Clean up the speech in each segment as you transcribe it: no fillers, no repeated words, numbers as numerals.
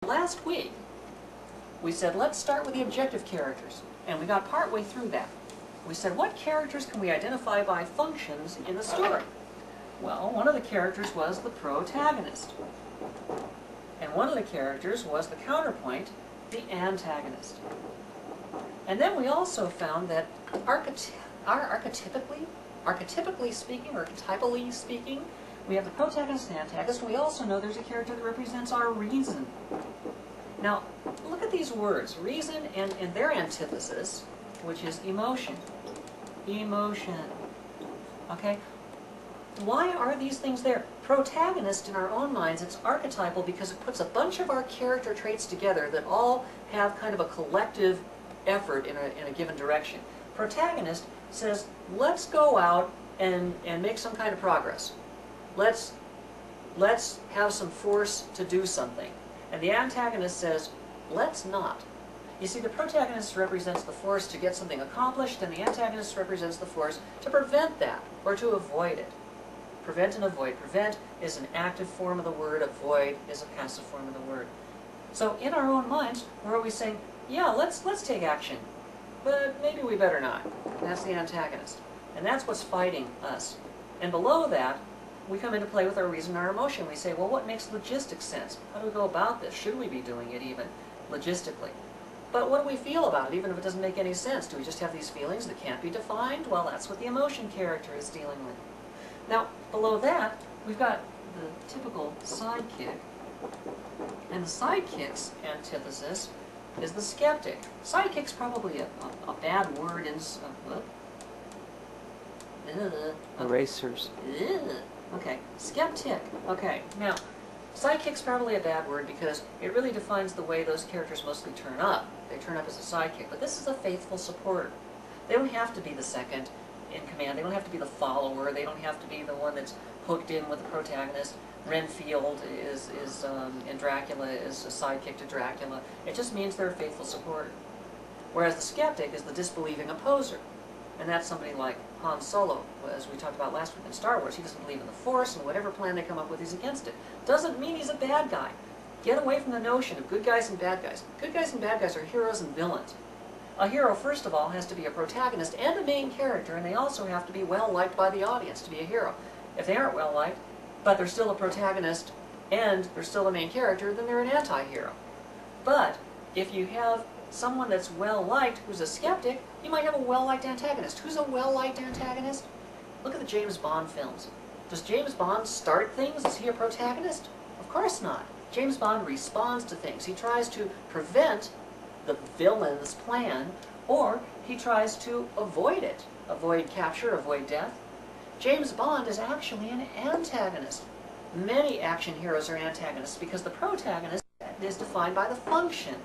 last week, we said, let's start with the objective characters. And we got partway through that. We said, what characters can we identify by functions in the story? Well, one of the characters was the protagonist. And one of the characters was the counterpoint, the antagonist. And then we also found that archetypally speaking, or archetypally speaking, we have the protagonist and antagonist. We also know there's a character that represents our reason. Now, look at these words, reason and their antithesis, which is emotion. Emotion. Okay? Why are these things there? Protagonist, in our own minds, it's archetypal because it puts a bunch of our character traits together that all have kind of a collective effort in a given direction. Protagonist says, let's go out and make some kind of progress. Let's have some force to do something. And the antagonist says, let's not. You see, the protagonist represents the force to get something accomplished, and the antagonist represents the force to prevent that, or to avoid it. Prevent and avoid. Prevent is an active form of the word, avoid is a passive form of the word. So in our own minds, we're always saying, yeah, let's take action, but maybe we better not. And that's the antagonist. And that's what's fighting us. And below that, we come into play with our reason and our emotion. We say, well, what makes logistics sense? How do we go about this? Should we be doing it even logistically? But what do we feel about it, even if it doesn't make any sense? Do we just have these feelings that can't be defined? Well, that's what the emotion character is dealing with. Now, below that, we've got the typical sidekick. And the sidekick's antithesis is the skeptic. Sidekick's probably a bad word in... Erasers. Okay, skeptic. Okay, now, sidekick's probably a bad word because it really defines the way those characters mostly turn up. They turn up as a sidekick, but this is a faithful supporter. They don't have to be the second in command. They don't have to be the follower. They don't have to be the one that's hooked in with the protagonist. Renfield is in Dracula is a sidekick to Dracula. It just means they're a faithful supporter. Whereas the skeptic is the disbelieving opposer. And that's somebody like Han Solo, as we talked about last week in Star Wars. He doesn't believe in the Force, and whatever plan they come up with, he's against it. Doesn't mean he's a bad guy. Get away from the notion of good guys and bad guys. Good guys and bad guys are heroes and villains. A hero, first of all, has to be a protagonist and a main character, and they also have to be well-liked by the audience to be a hero. If they aren't well-liked, but they're still a protagonist and they're still a main character, then they're an anti-hero. But if you have someone that's well-liked who's a skeptic, you might have a well-liked antagonist. Who's a well-liked antagonist? Look at the James Bond films. Does James Bond start things? Is he a protagonist? Of course not. James Bond responds to things. He tries to prevent the villain's plan, or he tries to avoid it. Avoid capture, avoid death. James Bond is actually an antagonist. Many action heroes are antagonists because the protagonist is defined by the function,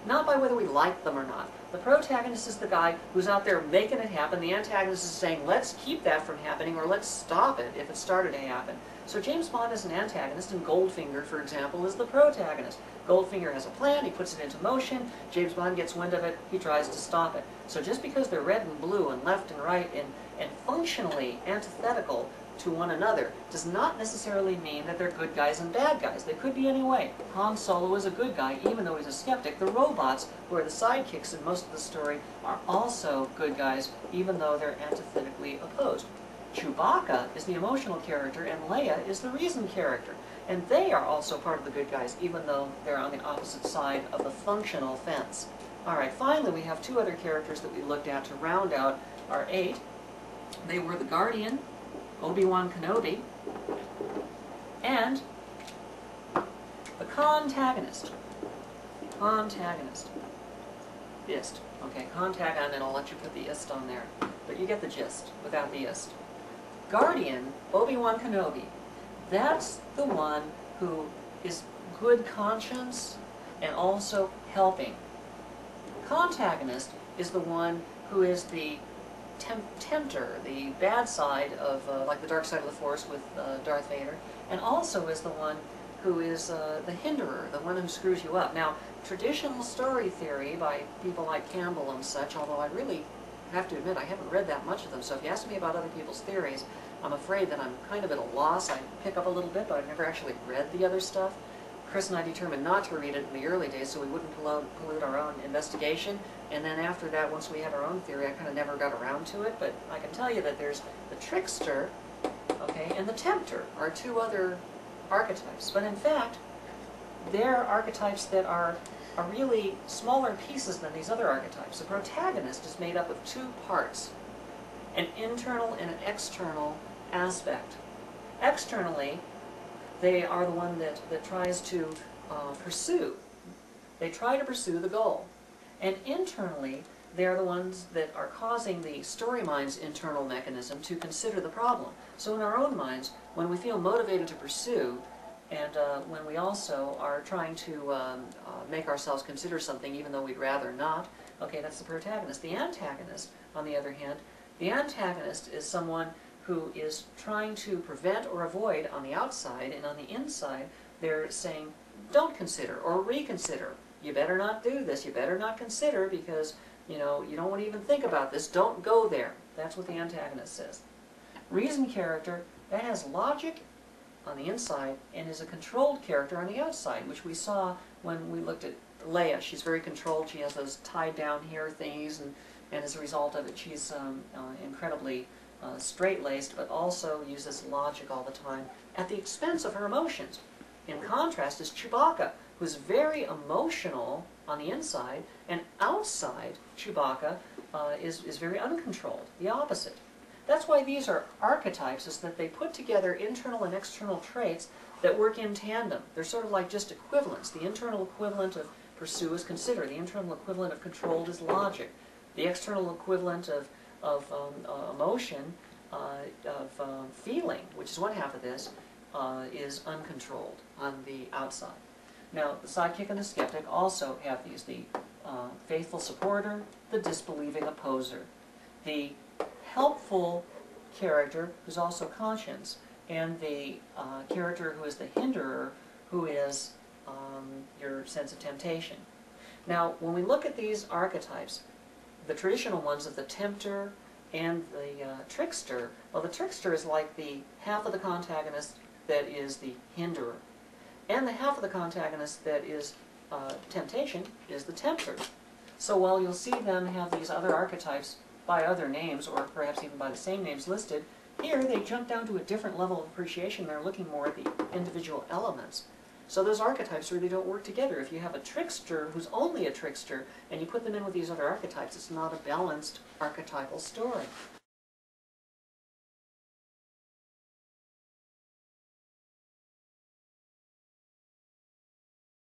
not by whether we like them or not. The protagonist is the guy who's out there making it happen. The antagonist is saying, let's keep that from happening, or let's stop it if it started to happen. So James Bond is an antagonist, and Goldfinger, for example, is the protagonist. Goldfinger has a plan, he puts it into motion, James Bond gets wind of it, he tries to stop it. So just because they're red and blue and left and right and functionally antithetical to one another does not necessarily mean that they're good guys and bad guys. They could be any way. Han Solo is a good guy, even though he's a skeptic. The robots, who are the sidekicks in most of the story, are also good guys, even though they're antithetically opposed. Chewbacca is the emotional character, and Leia is the reason character. And they are also part of the good guys, even though they're on the opposite side of the functional fence. Alright, finally we have two other characters that we looked at to round out our 8. They were the Guardian, Obi-Wan Kenobi, and the Contagonist. Contagonist. Ist. Okay, Contagon, and I'll let you put the ist on there. But you get the gist without the ist. Guardian, Obi-Wan Kenobi, that's the one who is good conscience and also helping. Contagonist is the one who is the tempter, the bad side of, like the dark side of the Force with Darth Vader, and also is the one who is the hinderer, the one who screws you up. Now, traditional story theory by people like Campbell and such, although I really have to admit I haven't read that much of them, so if you ask me about other people's theories, I'm afraid that I'm kind of at a loss. I pick up a little bit, but I've never actually read the other stuff. Chris and I determined not to read it in the early days so we wouldn't pollute our own investigation. And then after that, once we had our own theory, I kind of never got around to it. But I can tell you that there's the Trickster, okay, and the Tempter are two other archetypes. But in fact, they're archetypes that are really smaller pieces than these other archetypes. The Protagonist is made up of two parts, an internal and an external aspect. Externally, they are the one that tries to pursue. They try to pursue the goal. And internally, they are the ones that are causing the story mind's internal mechanism to consider the problem. So in our own minds, when we feel motivated to pursue, and when we also are trying to make ourselves consider something even though we'd rather not, okay, that's the Protagonist. The Antagonist, on the other hand, the Antagonist is someone who is trying to prevent or avoid on the outside, and on the inside they're saying, don't consider or reconsider. You better not do this, you better not consider, because you don't want to even think about this, don't go there. That's what the Antagonist says. Reason character, that has logic on the inside and is a controlled character on the outside, which we saw when we looked at Leia. She's very controlled, she has those tied down hair thingies, and as a result of it she's incredibly straight-laced, but also uses logic all the time at the expense of her emotions. In contrast is Chewbacca, who's very emotional on the inside, and outside Chewbacca is very uncontrolled, the opposite. That's why these are archetypes, is that they put together internal and external traits that work in tandem. They're sort of like just equivalents. The internal equivalent of pursue is consider. The internal equivalent of controlled is logic. The external equivalent of emotion, feeling, which is one half of this, is uncontrolled on the outside. Now, the sidekick and the skeptic also have these, the faithful supporter, the disbelieving opposer, the helpful character who's also conscience, and the character who is the hinderer, who is your sense of temptation. Now, when we look at these archetypes, the traditional ones of the Tempter and the Trickster, well, the Trickster is like the half of the Contagonist that is the hinderer, and the half of the Contagonist that is temptation is the Tempter. So while you'll see them have these other archetypes by other names, or perhaps even by the same names listed, here they jump down to a different level of appreciation. They're looking more at the individual elements. So those archetypes really don't work together. If you have a trickster who's only a trickster, and you put them in with these other archetypes, it's not a balanced archetypal story.